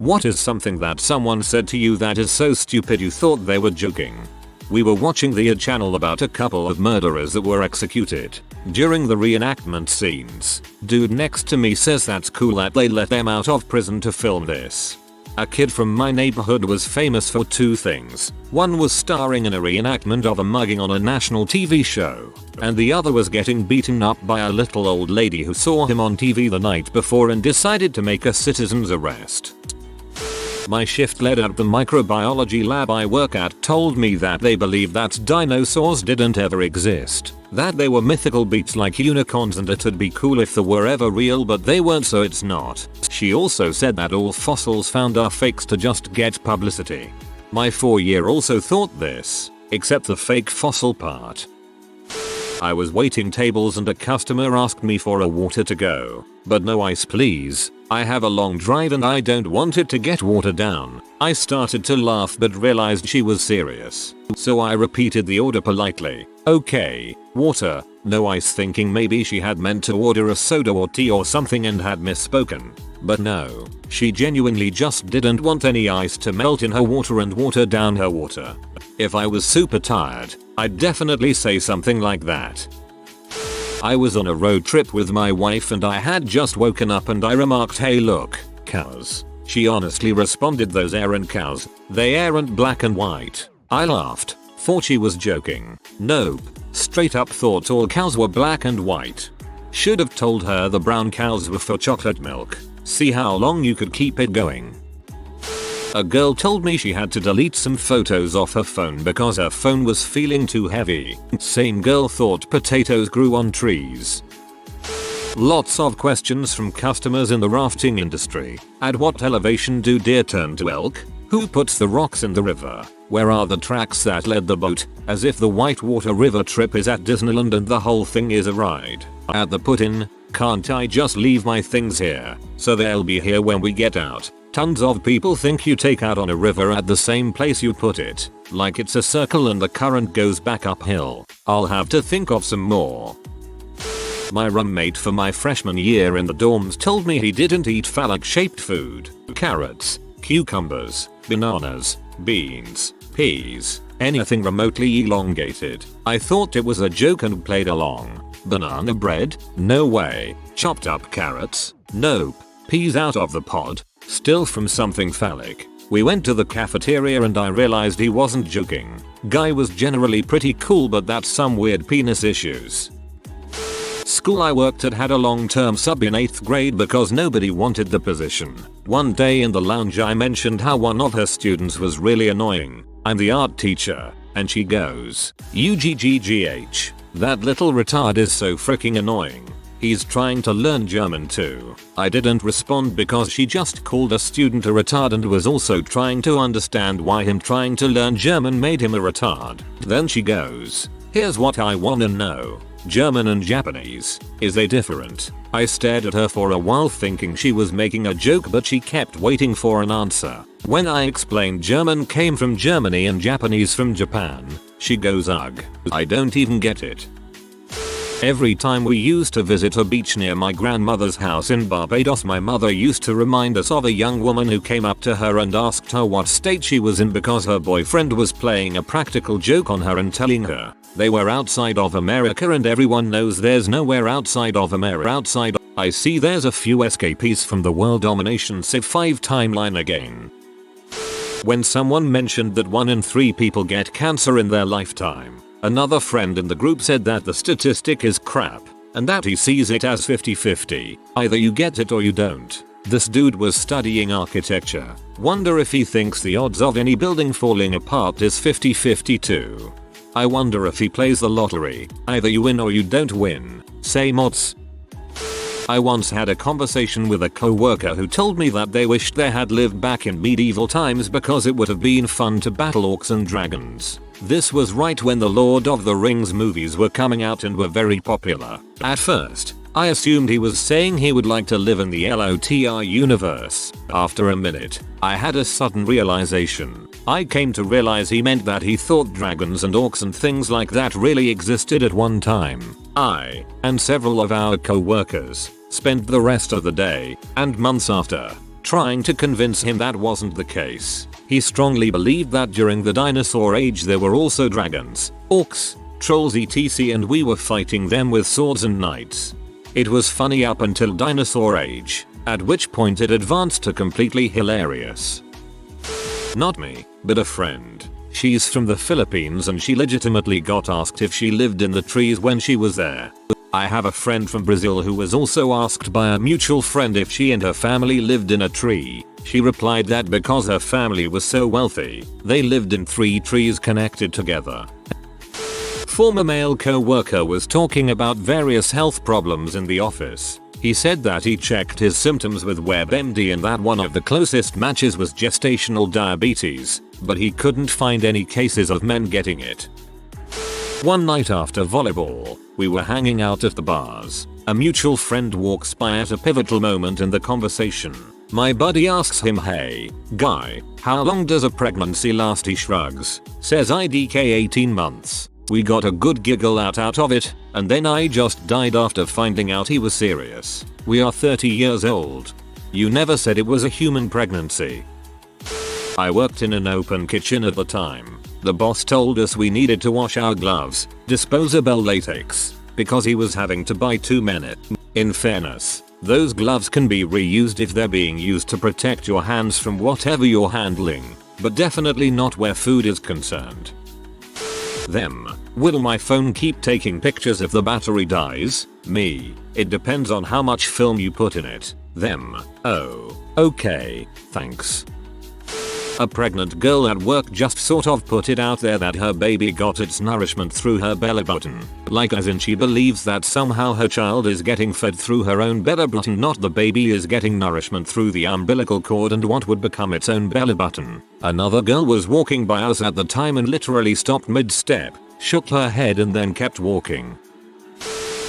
What is something that someone said to you that is so stupid you thought they were joking? We were watching the channel about a couple of murderers that were executed. During the reenactment scenes, dude next to me says that's cool that they let them out of prison to film this. A kid from my neighborhood was famous for two things. One was starring in a reenactment of a mugging on a national TV show, and the other was getting beaten up by a little old lady who saw him on TV the night before and decided to make a citizen's arrest. My shift leader at the microbiology lab I work at told me that they believe that dinosaurs didn't ever exist, that they were mythical beasts like unicorns and it'd be cool if they were ever real, but they weren't, so it's not. She also said that all fossils found are fakes to just get publicity. My 4-year also thought this, except the fake fossil part. I was waiting tables and a customer asked me for a water to go, but no ice please. I have a long drive and I don't want it to get watered down. I started to laugh but realized she was serious, so I repeated the order politely. Okay, water, no ice, thinking maybe she had meant to order a soda or tea or something and had misspoken. But no, she genuinely just didn't want any ice to melt in her water and water down her water. If I was super tired, I'd definitely say something like that. I was on a road trip with my wife and I had just woken up and I remarked, "Hey look, cows." She honestly responded, "Those aren't cows, they aren't black and white." I laughed, thought she was joking. Nope, straight up thought all cows were black and white. Should have told her the brown cows were for chocolate milk. See how long you could keep it going. A girl told me she had to delete some photos off her phone because her phone was feeling too heavy. Same girl thought potatoes grew on trees. Lots of questions from customers in the rafting industry. At what elevation do deer turn to elk? Who puts the rocks in the river? Where are the tracks that led the boat? As if the Whitewater River trip is at Disneyland and the whole thing is a ride. At the put-in, can't I just leave my things here, so they'll be here when we get out? Tons of people think you take out on a river at the same place you put it, like it's a circle and the current goes back uphill. I'll have to think of some more. My roommate for my freshman year in the dorms told me he didn't eat phallic-shaped food. Carrots, cucumbers, bananas, beans, peas, anything remotely elongated. I thought it was a joke and played along. Banana bread? No way. Chopped up carrots? Nope. Peas out of the pod? Still from something phallic. We went to the cafeteria and I realized he wasn't joking. Guy was generally pretty cool, but that's some weird penis issues. School I worked at had a long-term sub in 8th grade because nobody wanted the position. One day in the lounge I mentioned how one of her students was really annoying. I'm the art teacher, and she goes, "UGGGH, that little retard is so freaking annoying. He's trying to learn German too." I didn't respond because she just called a student a retard and was also trying to understand why him trying to learn German made him a retard. Then she goes, "Here's what I wanna know. German and Japanese, is they different?" I stared at her for a while thinking she was making a joke, but she kept waiting for an answer. When I explained German came from Germany and Japanese from Japan, she goes, "Ugh, I don't even get it." Every time we used to visit a beach near my grandmother's house in Barbados, my mother used to remind us of a young woman who came up to her and asked her what state she was in because her boyfriend was playing a practical joke on her and telling her they were outside of America, and everyone knows there's nowhere outside of America. I see there's a few escapees from the world domination Civ 5 timeline again. When someone mentioned that 1 in 3 people get cancer in their lifetime, another friend in the group said that the statistic is crap, and that he sees it as 50-50. Either you get it or you don't. This dude was studying architecture. Wonder if he thinks the odds of any building falling apart is 50-50 too. I wonder if he plays the lottery. Either you win or you don't win. Same odds. I once had a conversation with a co-worker who told me that they wished they had lived back in medieval times because it would have been fun to battle orcs and dragons. This was right when the Lord of the Rings movies were coming out and were very popular. At first, I assumed he was saying he would like to live in the LOTR universe. After a minute, I had a sudden realization. I came to realize he meant that he thought dragons and orcs and things like that really existed at one time. I, and several of our co-workers, spent the rest of the day, and months after, trying to convince him that wasn't the case. He strongly believed that during the dinosaur age there were also dragons, orcs, trolls etc, and we were fighting them with swords and knights. It was funny up until dinosaur age, at which point it advanced to completely hilarious. Not me, but a friend. She's from the Philippines and she legitimately got asked if she lived in the trees when she was there. I have a friend from Brazil who was also asked by a mutual friend if she and her family lived in a tree. She replied that because her family was so wealthy, they lived in 3 trees connected together. Former male co-worker was talking about various health problems in the office. He said that he checked his symptoms with WebMD and that one of the closest matches was gestational diabetes, but he couldn't find any cases of men getting it. One night after volleyball, we were hanging out at the bars. A mutual friend walks by at a pivotal moment in the conversation. My buddy asks him, "Hey, guy, how long does a pregnancy last?" He shrugs, says IDK 18 months. We got a good giggle out of it, and then I just died after finding out he was serious. We are 30 years old. You never said it was a human pregnancy. I worked in an open kitchen at the time. The boss told us we needed to wash our gloves, disposable latex, because he was having to buy too many. In fairness, those gloves can be reused if they're being used to protect your hands from whatever you're handling, but definitely not where food is concerned. Them. Will my phone keep taking pictures if the battery dies? Me. It depends on how much film you put in it. Them. Oh. Okay. Thanks. A pregnant girl at work just sort of put it out there that her baby got its nourishment through her belly button. Like as in she believes that somehow her child is getting fed through her own belly button, not the baby is getting nourishment through the umbilical cord and what would become its own belly button. Another girl was walking by us at the time and literally stopped mid-step, shook her head and then kept walking.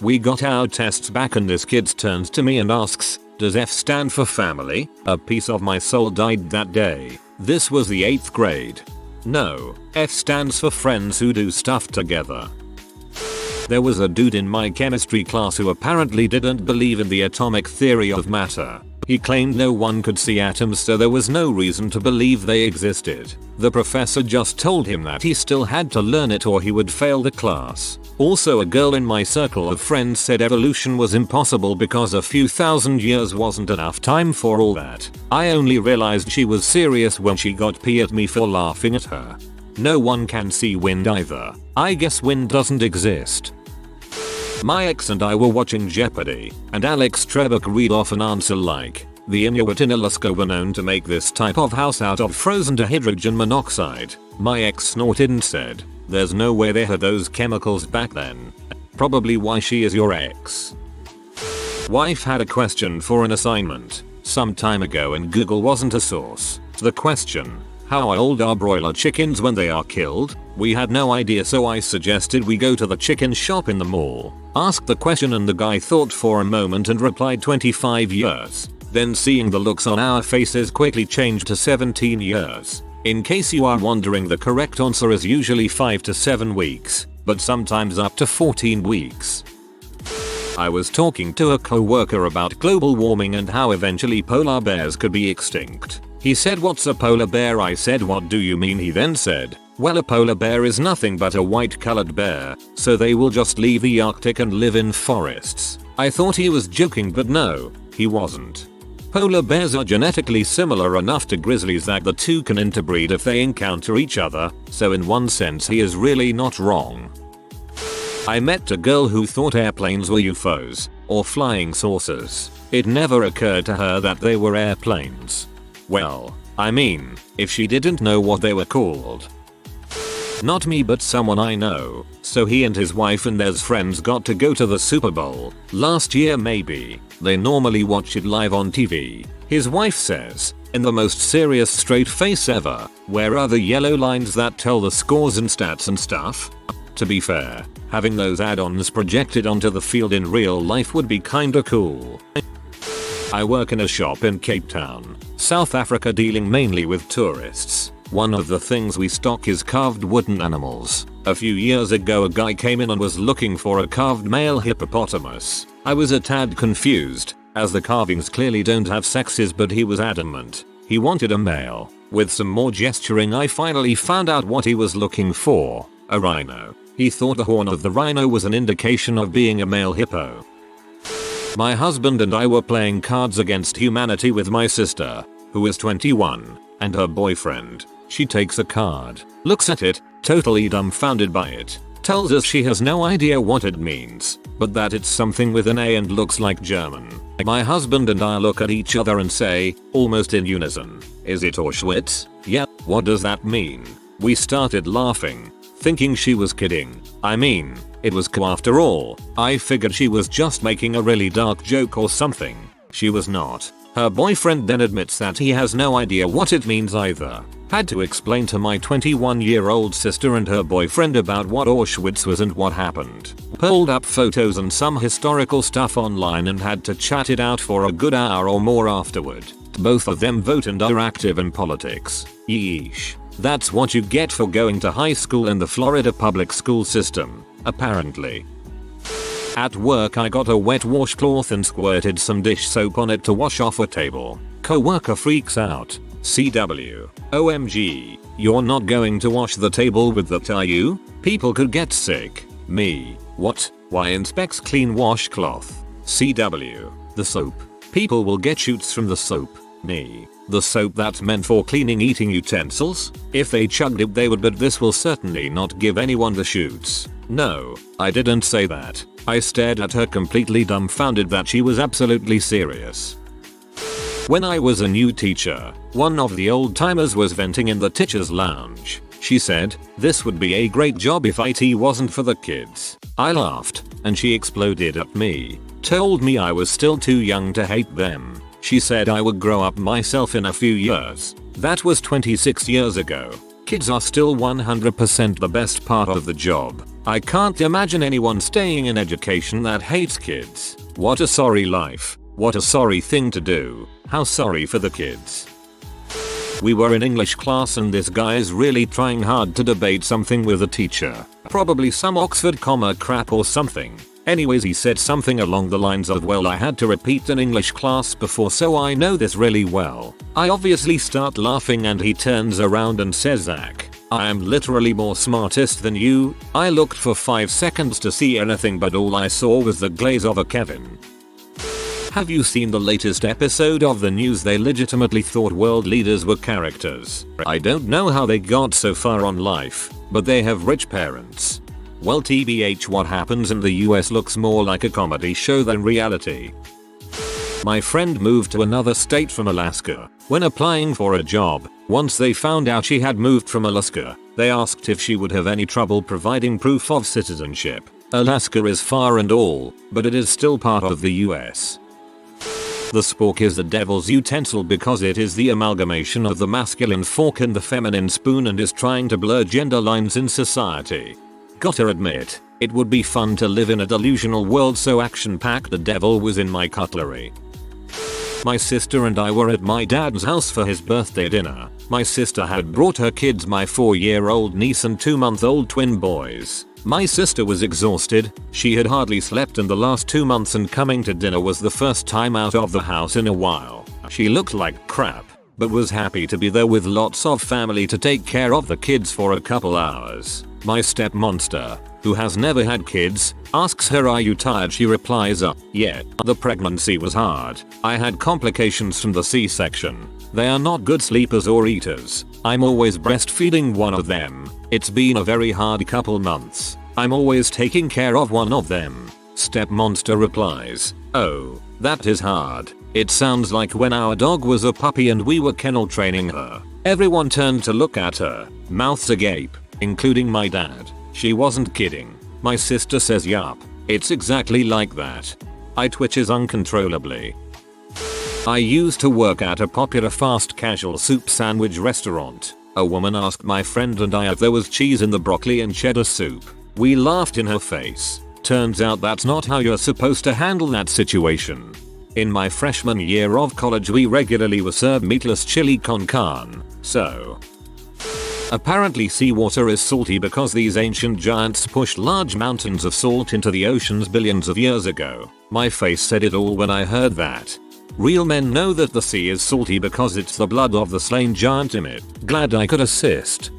We got our tests back and this kid turns to me and asks, "Does F stand for family?" A piece of my soul died that day. This was the 8th grade. No, F stands for friends who do stuff together. There was a dude in my chemistry class who apparently didn't believe in the atomic theory of matter. He claimed no one could see atoms, so there was no reason to believe they existed. The professor just told him that he still had to learn it or he would fail the class. Also, a girl in my circle of friends said evolution was impossible because a few thousand years wasn't enough time for all that. I only realized she was serious when she got pissed at me for laughing at her. No one can see wind either. I guess wind doesn't exist. My ex and I were watching Jeopardy, and Alex Trebek read off an answer like, "The Inuit in Alaska were known to make this type of house out of frozen hydrogen monoxide." My ex snorted and said, "There's no way they had those chemicals back then." Probably why she is your ex. Wife had a question for an assignment some time ago and Google wasn't a source. The question, how old are broiler chickens when they are killed? We had no idea, so I suggested we go to the chicken shop in the mall. Asked the question and the guy thought for a moment and replied 25 years. Then seeing the looks on our faces quickly changed to 17 years. In case you are wondering, the correct answer is usually 5 to 7 weeks, but sometimes up to 14 weeks. I was talking to a co-worker about global warming and how eventually polar bears could be extinct. He said, "What's a polar bear?" I said, "What do you mean?" He then said, "Well, a polar bear is nothing but a white colored bear, so they will just leave the Arctic and live in forests." I thought he was joking, but no, he wasn't. Polar bears are genetically similar enough to grizzlies that the two can interbreed if they encounter each other, so in one sense he is really not wrong. I met a girl who thought airplanes were UFOs, or flying saucers. It never occurred to her that they were airplanes. Well, I mean, if she didn't know what they were called. Not me, but someone I know. So he and his wife and their friends got to go to the Super Bowl. Last year maybe. They normally watch it live on TV. His wife says, in the most serious straight face ever, "Where are the yellow lines that tell the scores and stats and stuff?" To be fair, having those add-ons projected onto the field in real life would be kinda cool. I work in a shop in Cape Town, South Africa, dealing mainly with tourists. One of the things we stock is carved wooden animals. A few years ago a guy came in and was looking for a carved male hippopotamus. I was a tad confused, as the carvings clearly don't have sexes, but he was adamant. He wanted a male. With some more gesturing I finally found out what he was looking for. A rhino. He thought the horn of the rhino was an indication of being a male hippo. My husband and I were playing Cards Against Humanity with my sister, who is 21, and her boyfriend. She takes a card, looks at it, totally dumbfounded by it, tells us she has no idea what it means, but that it's something with an A and looks like German. My husband and I look at each other and say, almost in unison, "Is it Auschwitz?" "Yeah, what does that mean?" We started laughing, thinking she was kidding. I mean, it was cool after all. I figured she was just making a really dark joke or something. She was not. Her boyfriend then admits that he has no idea what it means either. Had to explain to my 21-year-old sister and her boyfriend about what Auschwitz was and what happened. Pulled up photos and some historical stuff online and had to chat it out for a good hour or more afterward. Both of them vote and are active in politics. Yeesh. That's what you get for going to high school in the Florida public school system, apparently. At work I got a wet washcloth and squirted some dish soap on it to wash off a table. Coworker freaks out. CW. OMG. You're not going to wash the table with that, are you? People could get sick. Me. What? Why inspects clean washcloth? CW. The soap. People will get shoots from the soap. Me. The soap that's meant for cleaning eating utensils? If they chugged it they would, but this will certainly not give anyone the shoots. No, I didn't say that. I stared at her completely dumbfounded that she was absolutely serious. When I was a new teacher, one of the old timers was venting in the teacher's lounge. She said, "This would be a great job if IT wasn't for the kids." I laughed, and she exploded at me. Told me I was still too young to hate them. She said I would grow up myself in a few years. That was 26 years ago. Kids are still 100% the best part of the job. I can't imagine anyone staying in education that hates kids. What a sorry life. What a sorry thing to do. How sorry for the kids. We were in English class and this guy is really trying hard to debate something with a teacher. Probably some Oxford comma crap or something. Anyways, he said something along the lines of, "Well, I had to repeat an English class before, so I know this really well." I obviously start laughing and he turns around and says, "Zach, I am literally more smartest than you." I looked for 5 seconds to see anything, but all I saw was the glaze of a Kevin. Have you seen the latest episode of the news? They legitimately thought world leaders were characters. I don't know how they got so far on life, but they have rich parents. Well, TBH, what happens in the US looks more like a comedy show than reality. My friend moved to another state from Alaska. When applying for a job, once they found out she had moved from Alaska, they asked if she would have any trouble providing proof of citizenship. Alaska is far and all, but it is still part of the US. The spork is the devil's utensil because it is the amalgamation of the masculine fork and the feminine spoon and is trying to blur gender lines in society. Gotta admit, it would be fun to live in a delusional world so action-packed the devil was in my cutlery. My sister and I were at my dad's house for his birthday dinner. My sister had brought her kids, my 4-year-old niece and 2-month-old twin boys. My sister was exhausted, she had hardly slept in the last 2 months and coming to dinner was the first time out of the house in a while. She looked like crap, but was happy to be there with lots of family to take care of the kids for a couple hours. My step monster, who has never had kids, asks her, "Are you tired?" She replies, "Yeah, the pregnancy was hard. I had complications from the C-section. They are not good sleepers or eaters. I'm always breastfeeding one of them. It's been a very hard couple months. I'm always taking care of one of them." Step monster replies, "Oh, that is hard. It sounds like when our dog was a puppy and we were kennel training her." Everyone turned to look at her, mouths agape, including my dad. She wasn't kidding. My sister says, "Yup, it's exactly like that." I twitches uncontrollably. I used to work at a popular fast casual soup sandwich restaurant. A woman asked my friend and I if there was cheese in the broccoli and cheddar soup. We laughed in her face. Turns out that's not how you're supposed to handle that situation. In my freshman year of college we regularly were served meatless chili con carne, so. Apparently seawater is salty because these ancient giants pushed large mountains of salt into the oceans billions of years ago. My face said it all when I heard that. Real men know that the sea is salty because it's the blood of the slain giant in it. Glad I could assist.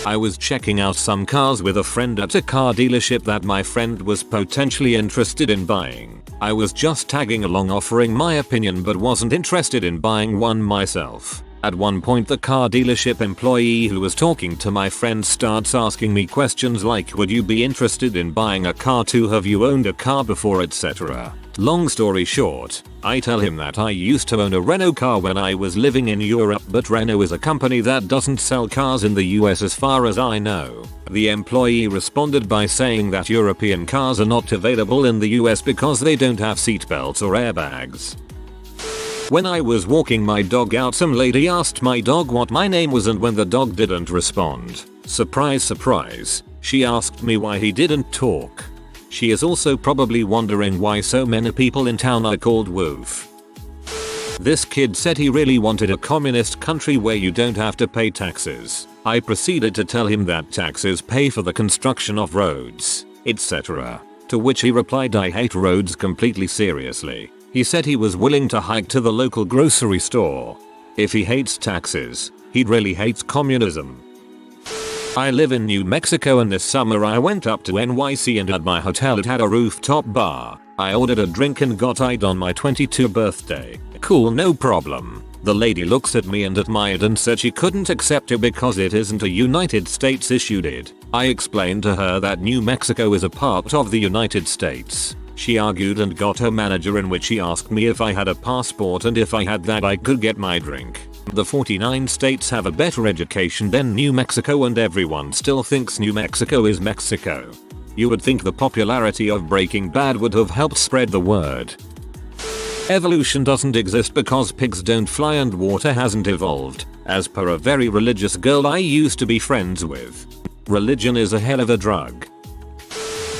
I was checking out some cars with a friend at a car dealership that my friend was potentially interested in buying. I was just tagging along offering my opinion but wasn't interested in buying one myself. At one point the car dealership employee who was talking to my friend starts asking me questions like, would you be interested in buying a car too, have you owned a car before, etc. Long story short, I tell him that I used to own a Renault car when I was living in Europe, but Renault is a company that doesn't sell cars in the US as far as I know. The employee responded by saying that European cars are not available in the US because they don't have seatbelts or airbags. When I was walking my dog out, some lady asked my dog what my name was, and when the dog didn't respond, surprise surprise, she asked me why he didn't talk. She is also probably wondering why so many people in town are called Woof. This kid said he really wanted a communist country where you don't have to pay taxes. I proceeded to tell him that taxes pay for the construction of roads, etc. To which he replied, I hate roads, completely seriously. He said he was willing to hike to the local grocery store. If he hates taxes, he really hates communism. I live in New Mexico, and this summer I went up to NYC, and at my hotel it had a rooftop bar. I ordered a drink and got I'd on my 22nd birthday. Cool, no problem. The lady looks at me and admired and said she couldn't accept it because it isn't a United States issued it. I explained to her that New Mexico is a part of the United States. She argued and got her manager, in which she asked me if I had a passport, and if I had that I could get my drink. The 49 states have a better education than New Mexico, and everyone still thinks New Mexico is Mexico. You would think the popularity of Breaking Bad would have helped spread the word. Evolution doesn't exist because pigs don't fly and water hasn't evolved, as per a very religious girl I used to be friends with. Religion is a hell of a drug.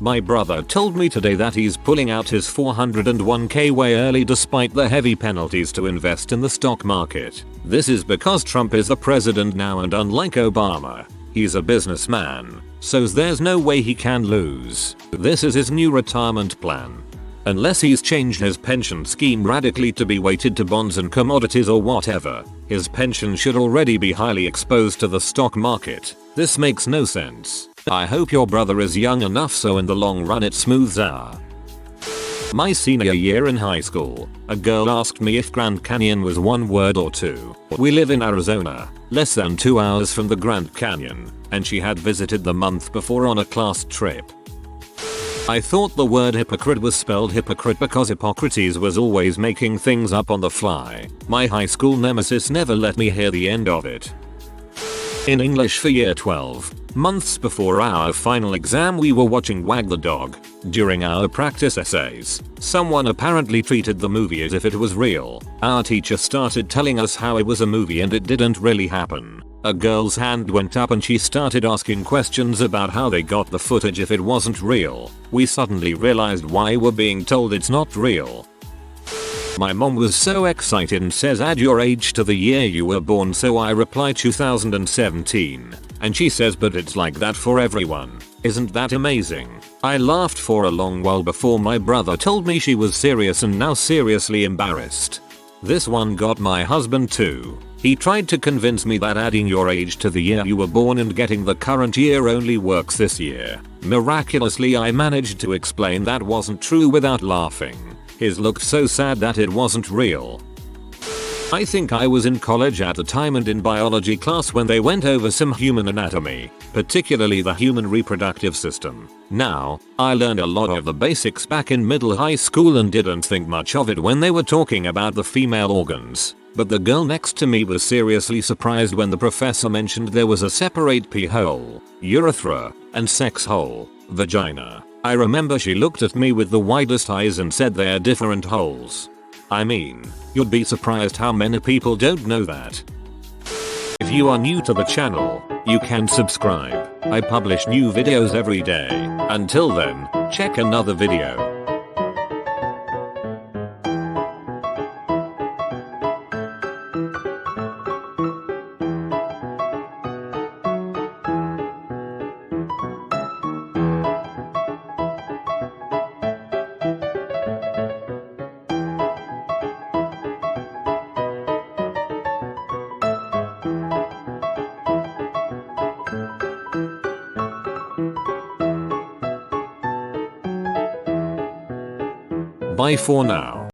My brother told me today that he's pulling out his 401k way early despite the heavy penalties to invest in the stock market. This is because Trump is the president now, and unlike Obama, he's a businessman, so there's no way he can lose. This is his new retirement plan. Unless he's changed his pension scheme radically to be weighted to bonds and commodities or whatever, his pension should already be highly exposed to the stock market. This makes no sense. I hope your brother is young enough so in the long run it smooths out. My senior year in high school, a girl asked me if Grand Canyon was one word or two. We live in Arizona, less than 2 hours from the Grand Canyon, and she had visited the month before on a class trip. I thought the word hypocrite was spelled hypocrite because Hippocrates was always making things up on the fly. My high school nemesis never let me hear the end of it. In English for year 12, months before our final exam, we were watching Wag the Dog. During our practice essays, someone apparently treated the movie as if it was real. Our teacher started telling us how it was a movie and it didn't really happen. A girl's hand went up and she started asking questions about how they got the footage if it wasn't real. We suddenly realized why we're being told it's not real. My mom was so excited and says, add your age to the year you were born, so I reply 2017. And she says, but it's like that for everyone. Isn't that amazing? I laughed for a long while before my brother told me she was serious and now seriously embarrassed. This one got my husband too. He tried to convince me that adding your age to the year you were born and getting the current year only works this year. Miraculously, I managed to explain that wasn't true without laughing. His looked so sad that it wasn't real. I think I was in college at the time and in biology class when they went over some human anatomy, particularly the human reproductive system. Now, I learned a lot of the basics back in middle high school and didn't think much of it when they were talking about the female organs. But the girl next to me was seriously surprised when the professor mentioned there was a separate pee hole, urethra, and sex hole, vagina. I remember she looked at me with the widest eyes and said they're different holes. I mean, you'd be surprised how many people don't know that. If you are new to the channel, you can subscribe. I publish new videos every day. Until then, check another video. Bye for now.